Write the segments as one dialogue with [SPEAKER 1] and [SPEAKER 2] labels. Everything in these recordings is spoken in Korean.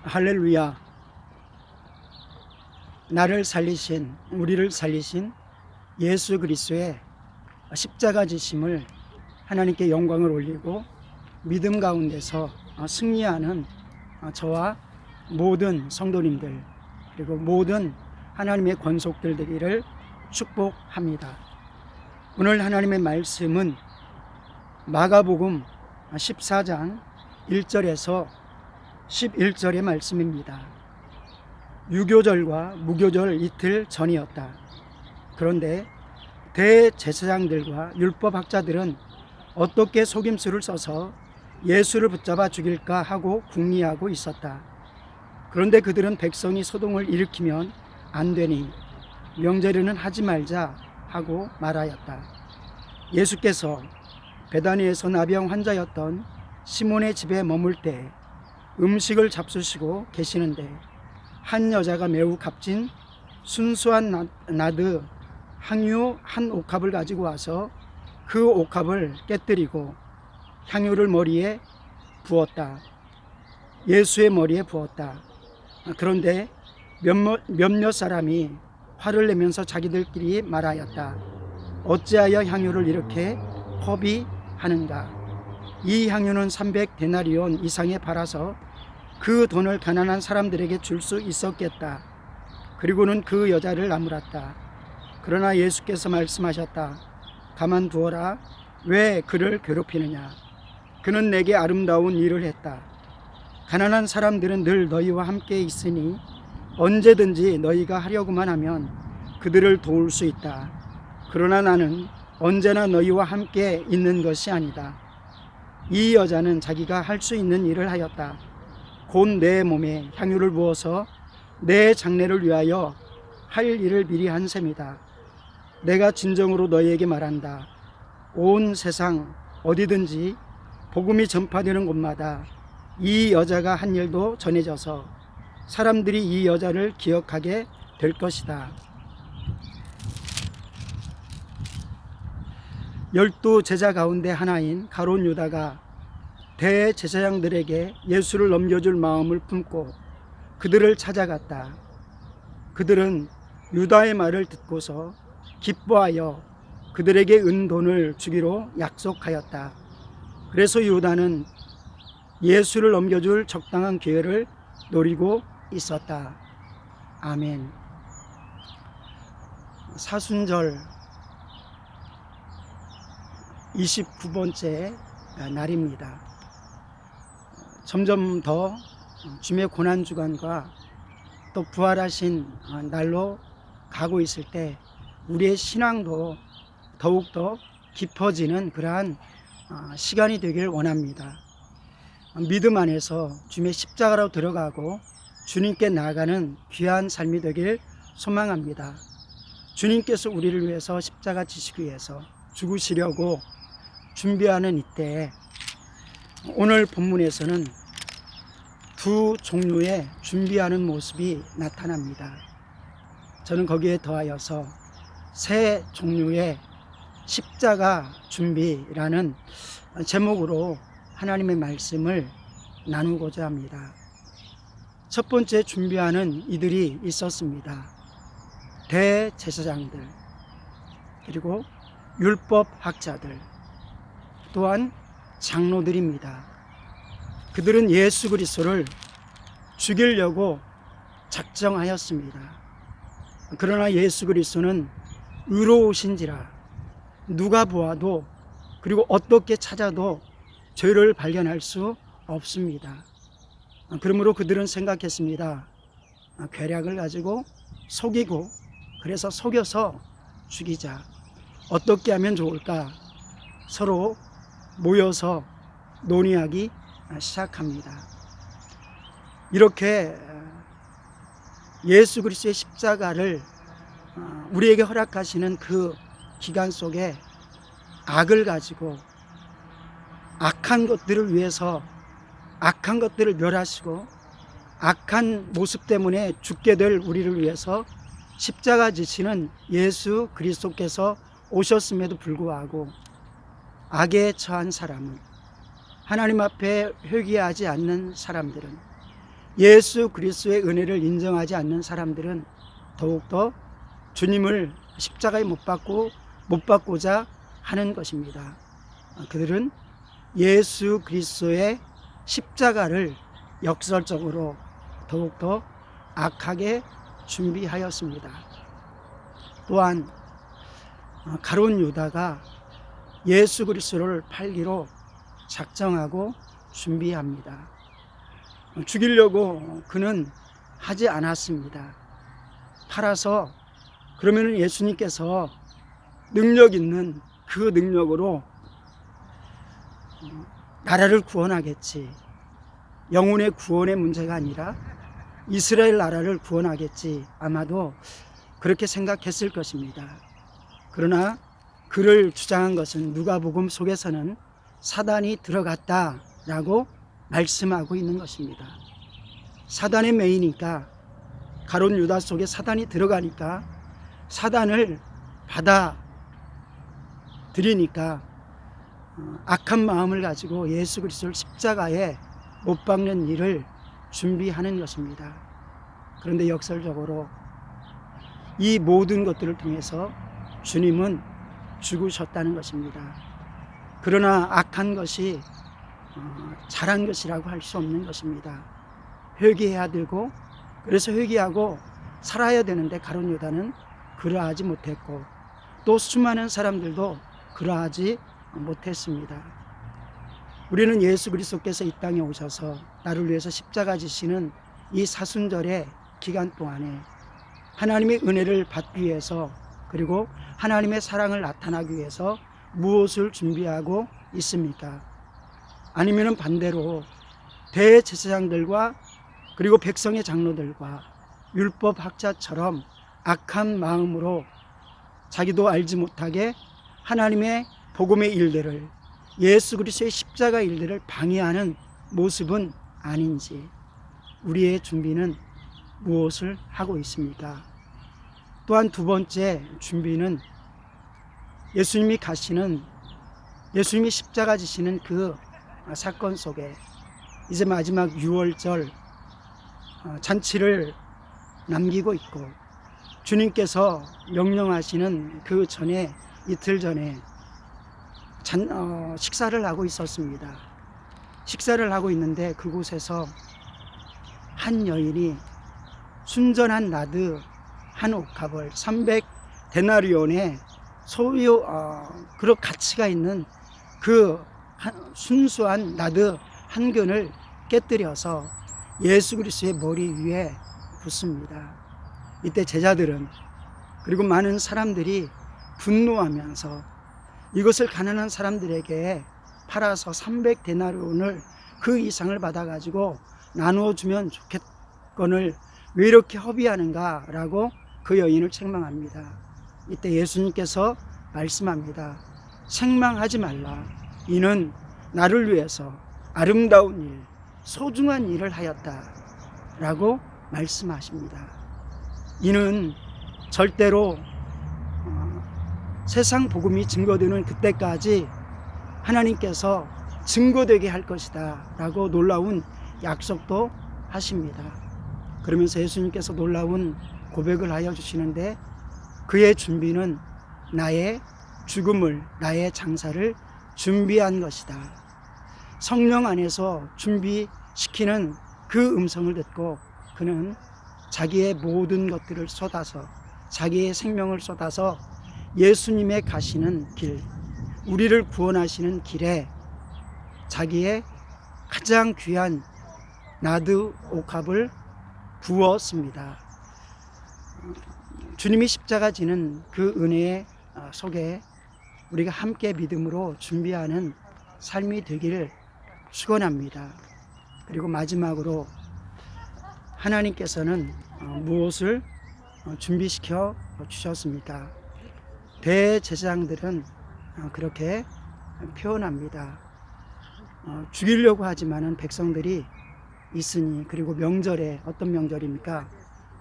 [SPEAKER 1] 할렐루야. 우리를 살리신 예수 그리스도의 십자가 지심을 하나님께 영광을 올리고 믿음 가운데서 승리하는 저와 모든 성도님들, 그리고 모든 하나님의 권속들 되기를 축복합니다. 오늘 하나님의 말씀은 마가복음 14장 1절에서 11절의 말씀입니다. 유교절과 무교절 이틀 전이었다. 그런데 대제사장들과 율법학자들은 어떻게 속임수를 써서 예수를 붙잡아 죽일까 하고 궁리하고 있었다. 그런데 그들은 백성이 소동을 일으키면 안 되니 명절에는 하지 말자 하고 말하였다. 예수께서 베다니에서 나병 환자였던 시몬의 집에 머물 때 음식을 잡수시고 계시는데 한 여자가 매우 값진 순수한 나드 향유 한 옥합을 가지고 와서 그 옥합을 깨뜨리고 향유를 머리에 부었다. 예수의 머리에 부었다. 그런데 몇몇 사람이 화를 내면서 자기들끼리 말하였다. 어찌하여 향유를 이렇게 허비하는가? 이 향유는 300데나리온 이상에 팔아서 그 돈을 가난한 사람들에게 줄 수 있었겠다. 그리고는 그 여자를 나무랐다. 그러나 예수께서 말씀하셨다. 가만두어라. 왜 그를 괴롭히느냐? 그는 내게 아름다운 일을 했다. 가난한 사람들은 늘 너희와 함께 있으니 언제든지 너희가 하려고만 하면 그들을 도울 수 있다. 그러나 나는 언제나 너희와 함께 있는 것이 아니다. 이 여자는 자기가 할 수 있는 일을 하였다. 곧 내 몸에 향유를 부어서 내 장례를 위하여 할 일을 미리 한 셈이다. 내가 진정으로 너희에게 말한다. 온 세상 어디든지 복음이 전파되는 곳마다 이 여자가 한 일도 전해져서 사람들이 이 여자를 기억하게 될 것이다. 12 제자 가운데 하나인 가룟 유다가 대제사장들에게 예수를 넘겨줄 마음을 품고 그들을 찾아갔다. 그들은 유다의 말을 듣고서 기뻐하여 그들에게 은돈을 주기로 약속하였다. 그래서 유다는 예수를 넘겨줄 적당한 기회를 노리고 있었다. 아멘. 사순절 29번째 날입니다. 점점 더 주님의 고난주간과 또 부활하신 날로 가고 있을 때 우리의 신앙도 더욱더 깊어지는 그러한 시간이 되길 원합니다. 믿음 안에서 주님의 십자가로 들어가고 주님께 나아가는 귀한 삶이 되길 소망합니다. 주님께서 우리를 위해서 십자가 지시기 위해서 죽으시려고 준비하는 이때에 오늘 본문에서는 두 종류의 준비하는 모습이 나타납니다. 저는 거기에 더하여서 세 종류의 십자가 준비라는 제목으로 하나님의 말씀을 나누고자 합니다. 첫 번째 준비하는 이들이 있었습니다. 대제사장들, 그리고 율법학자들, 또한 장로들입니다. 그들은 예수 그리스도를 죽이려고 작정하였습니다. 그러나 예수 그리스도는 의로우신지라 누가 보아도 그리고 어떻게 찾아도 죄를 발견할 수 없습니다. 그러므로 그들은 생각했습니다. 괴략을 가지고 속이고 그래서 속여서 죽이자. 어떻게 하면 좋을까? 서로 모여서 논의하기 시작합니다. 이렇게 예수 그리스도의 십자가를 우리에게 허락하시는 그 기간 속에 악을 가지고 악한 것들을 위해서 악한 것들을 멸하시고 악한 모습 때문에 죽게 될 우리를 위해서 십자가 지시는 예수 그리스도께서 오셨음에도 불구하고 악에 처한 사람은, 하나님 앞에 회개하지 않는 사람들은 예수 그리스도의 은혜를 인정하지 않는 사람들은 더욱더 주님을 십자가에 못 박고자 하는 것입니다. 그들은 예수 그리스도의 십자가를 역설적으로 더욱더 악하게 준비하였습니다. 또한 가룟 유다가 예수 그리스도를 팔기로 작정하고 준비합니다. 죽이려고 그는 하지 않았습니다. 팔아서 그러면 예수님께서 능력 있는 그 능력으로 나라를 구원하겠지. 영혼의 구원의 문제가 아니라 이스라엘 나라를 구원하겠지. 아마도 그렇게 생각했을 것입니다. 그러나 그를 주장한 것은 누가복음 속에서는 사단이 들어갔다라고 말씀하고 있는 것입니다. 사단의 매이니까, 가룟 유다 속에 사단이 들어가니까 사단을 받아들이니까 악한 마음을 가지고 예수 그리스도를 십자가에 못 박는 일을 준비하는 것입니다. 그런데 역설적으로 이 모든 것들을 통해서 주님은 죽으셨다는 것입니다. 그러나 악한 것이 잘한 것이라고 할 수 없는 것입니다. 회개해야 되고, 그래서 회개하고 살아야 되는데 가룟 유다는 그러하지 못했고, 또 수많은 사람들도 그러하지 못했습니다. 우리는 예수 그리스도께서 이 땅에 오셔서 나를 위해서 십자가 지시는 이 사순절의 기간 동안에 하나님의 은혜를 받기 위해서, 그리고 하나님의 사랑을 나타나기 위해서 무엇을 준비하고 있습니까? 아니면 반대로 대제사장들과 그리고 백성의 장로들과 율법학자처럼 악한 마음으로 자기도 알지 못하게 하나님의 복음의 일들을, 예수 그리스도의 십자가 일들을 방해하는 모습은 아닌지, 우리의 준비는 무엇을 하고 있습니까? 또한 두 번째 준비는 예수님이 십자가 지시는 그 사건 속에 이제 마지막 유월절 잔치를 남기고 있고, 주님께서 명령하시는 그 전에, 이틀 전에 식사를 하고 있었습니다. 식사를 하고 있는데 그곳에서 한 여인이 순전한 나드 한 옥합을 300데나리온의 소유 그런 가치가 있는 그 순수한 나드 한 근을 깨뜨려서 예수 그리스도의 머리 위에 붓습니다. 이때 제자들은, 그리고 많은 사람들이 분노하면서 이것을 가난한 사람들에게 팔아서 300데나리온을 그 이상을 받아가지고 나누어주면 좋겠거늘 왜 이렇게 허비하는가 라고 그 여인을 책망합니다. 이때 예수님께서 말씀합니다. 책망하지 말라. 이는 나를 위해서 아름다운 일, 소중한 일을 하였다 라고 말씀하십니다. 이는 절대로 세상 복음이 증거되는 그때까지 하나님께서 증거되게 할 것이다 라고 놀라운 약속도 하십니다. 그러면서 예수님께서 놀라운 고백을 하여 주시는데, 그의 준비는 나의 죽음을, 나의 장사를 준비한 것이다. 성령 안에서 준비시키는 그 음성을 듣고 그는 자기의 모든 것들을 쏟아서, 자기의 생명을 쏟아서 예수님의 가시는 길, 우리를 구원하시는 길에 자기의 가장 귀한 나드 옥합을 부었습니다. 주님이 십자가 지는 그 은혜의 속에 우리가 함께 믿음으로 준비하는 삶이 되기를 축원합니다. 그리고 마지막으로 하나님께서는 무엇을 준비시켜 주셨습니까? 대제사장들은 그렇게 표현합니다. 죽이려고 하지만은 백성들이 있으니, 그리고 명절에, 어떤 명절입니까?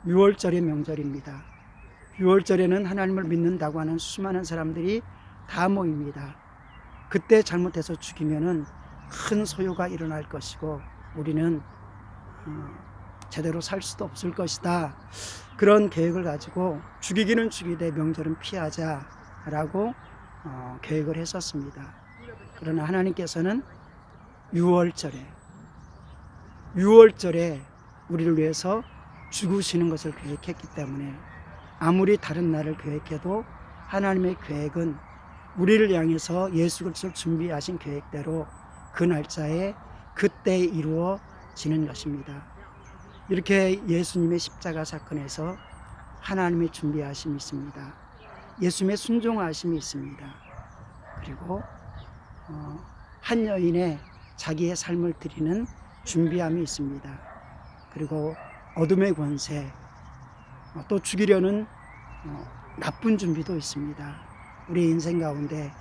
[SPEAKER 1] 유월절의 명절입니다. 유월절에는 하나님을 믿는다고 하는 수많은 사람들이 다 모입니다. 그때 잘못해서 죽이면은 큰 소요가 일어날 것이고, 우리는 제대로 살 수도 없을 것이다. 그런 계획을 가지고 죽이기는 죽이되 명절은 피하자라고 계획을 했었습니다. 그러나 하나님께서는 6월절에 우리를 위해서 죽으시는 것을 계획했기 때문에 아무리 다른 날을 계획해도 하나님의 계획은 우리를 향해서 예수 그리스도를 준비하신 계획대로 그 날짜에 그때 이루어지는 것입니다. 이렇게 예수님의 십자가 사건에서 하나님의 준비하심이 있습니다. 예수님의 순종하심이 있습니다. 그리고 한 여인의 자기의 삶을 드리는 준비함이 있습니다. 그리고 어둠의 권세, 또 죽이려는 나쁜 준비도 있습니다. 우리 인생 가운데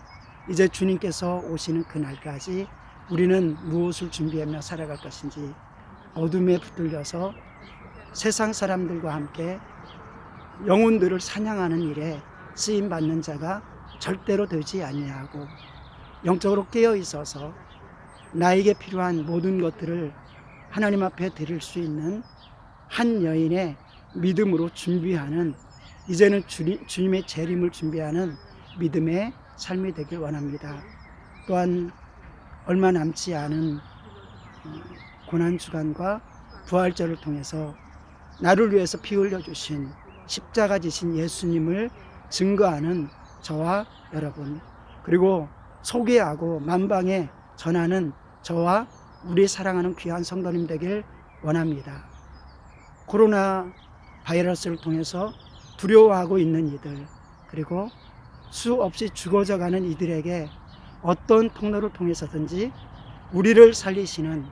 [SPEAKER 1] 이제 주님께서 오시는 그날까지 우리는 무엇을 준비하며 살아갈 것인지, 어둠에 붙들려서 세상 사람들과 함께 영혼들을 사냥하는 일에 쓰임받는 자가 절대로 되지 아니하고 영적으로 깨어 있어서 나에게 필요한 모든 것들을 하나님 앞에 드릴 수 있는 한 여인의 믿음으로 준비하는, 이제는 주님의 재림을 준비하는 믿음의 삶이 되길 원합니다. 또한 얼마 남지 않은 고난주간과 부활절을 통해서 나를 위해서 피 흘려주신 십자가 지신 예수님을 증거하는 저와 여러분, 그리고 소개하고 만방에 전하는 저와 우리 사랑하는 귀한 성도님 되길 원합니다. 코로나 바이러스를 통해서 두려워하고 있는 이들, 그리고 수없이 죽어져가는 이들에게 어떤 통로를 통해서든지 우리를 살리시는,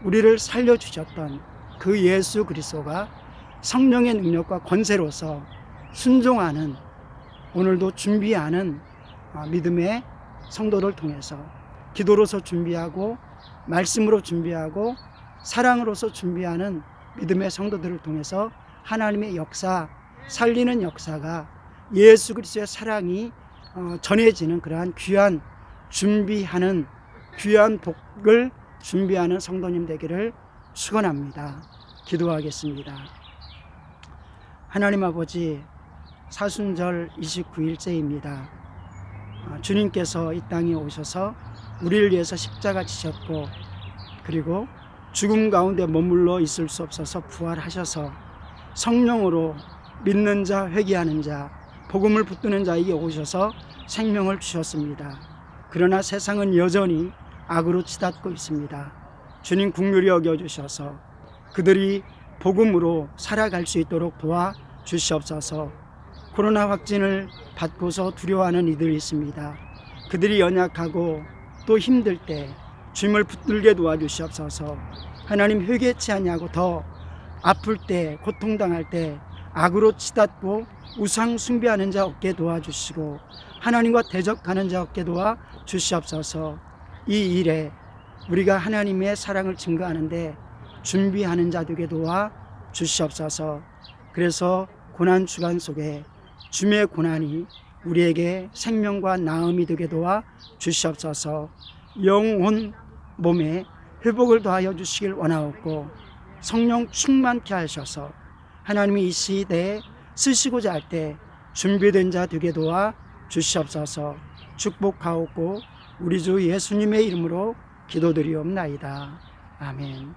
[SPEAKER 1] 우리를 살려주셨던 그 예수 그리스도가 성령의 능력과 권세로서 순종하는, 오늘도 준비하는 믿음의 성도를 통해서 기도로서 준비하고 말씀으로 준비하고 사랑으로서 준비하는 믿음의 성도들을 통해서 하나님의 역사, 살리는 역사가, 예수 그리스도의 사랑이 전해지는 그러한 귀한 준비하는, 귀한 복을 준비하는 성도님 되기를 축원합니다. 기도하겠습니다. 하나님 아버지, 사순절 29일째입니다. 주님께서 이 땅에 오셔서 우리를 위해서 십자가 지셨고, 그리고 죽음 가운데 머물러 있을 수 없어서 부활하셔서 성령으로 믿는 자, 회개하는 자, 복음을 붙드는 자에게 오셔서 생명을 주셨습니다. 그러나 세상은 여전히 악으로 치닫고 있습니다. 주님 긍휼히 여겨주셔서 그들이 복음으로 살아갈 수 있도록 도와주시옵소서. 코로나 확진을 받고서 두려워하는 이들이 있습니다. 그들이 연약하고 또 힘들 때 주님을 붙들게 도와주시옵소서. 하나님, 회개치 아니하고 더 아플 때, 고통당할 때 악으로 치닫고 우상 숭배하는 자 없게 도와주시고 하나님과 대적하는 자 없게 도와주시옵소서. 이 일에 우리가 하나님의 사랑을 증거하는데 준비하는 자 되게 도와주시옵소서. 그래서 고난주간 속에 주님의 고난이 우리에게 생명과 나음이 되게 도와주시옵소서. 영혼 몸에 회복을 더하여 주시길 원하옵고 성령 충만케 하셔서 하나님이 이 시대에 쓰시고자 할 때 준비된 자 되게 도와주시옵소서. 축복하옵고 우리 주 예수님의 이름으로 기도드리옵나이다. 아멘.